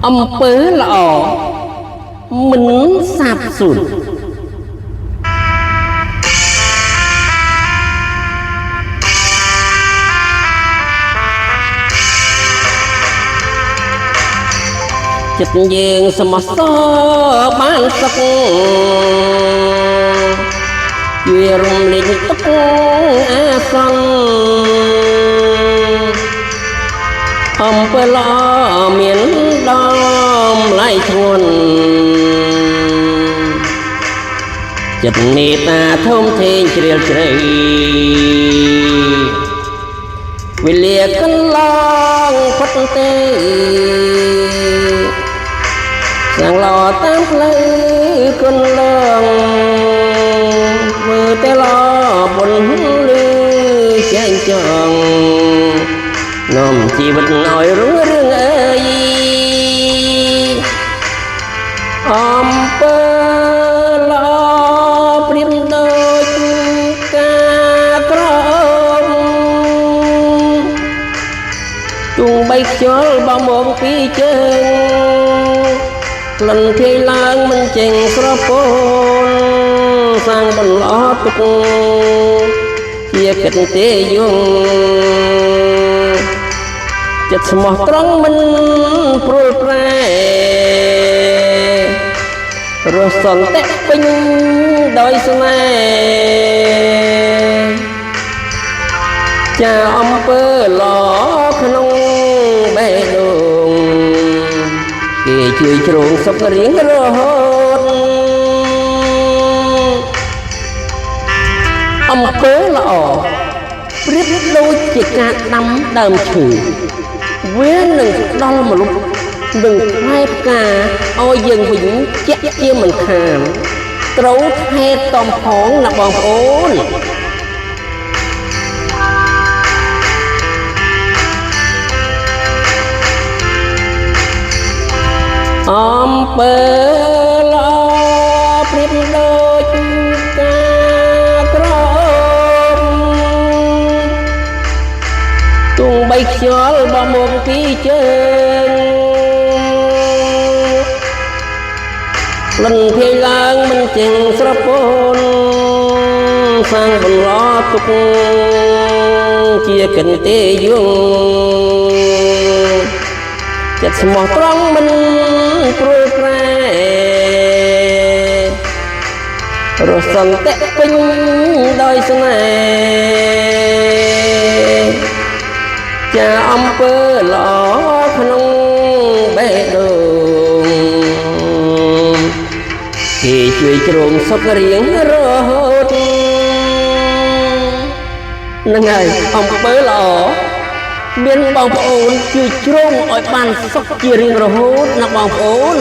អំពើល្អមិនសាបសូន្យចិត្តយើងសមស្ទបានសុខជួយរំលែកទុក្ខអាសន្នអំពើល្អមានតម្លៃធ្ងន់ចិត្តមេត្តាធំធេងជ្រាលជ្រៅវេលាកន្លងផុតទេសាំងឡតាមផ្លូវគុណលងធ្វើតែឡបុនលឺចែងចង់នាំជីវិតឲ្យរុងរឿងអើយអំពើល្អព្រៀបដូចការក្រមទុំបីខ្យល់បមកពីជើងក្លិនធាយឡើងមិនចេញស្រពោនសាងបន្លត់ទុកជាកិត្តទេយងចិត្តស្មោះត្រង់មិនព្រួលប្រែរស់សន្តិពេញដោយស្នេហ៍ចាអំពើល្អក្នុងបេះដូងគេជួយជ្រងសុខរៀងរហូតអំពើល្អប្រៀបដូចជាការដាំដើមឈើវានឹងផ្ដល់មនុស្សនឹងផ្លែផ្កាឲ្យយើងវិញជាក់ជាមិនខានត្រូវថែទាំផងណាបងប្អូនអំពើល្អប្រៀបដូចការក្រមទុំបីខ្យល់បមកពីជើងក្លិនភាយឡើងមិនចេញស្រពោនសាងបន្លត់ទុកជាកិនទេយងចិត្តស្មោះត្រង់មិនព្រួលប្រែរស់សន្តិពេញដោយស្នេហ៍ចាអំពើល្អក្នុងបេះដូងគេជួយជ្រងសុខរៀងរហូតនឹងហើយអំពើល្អមានបងប្អូនជួយជ្រងឲ្យបានសុខជារៀងរហូតណាបងប្អូន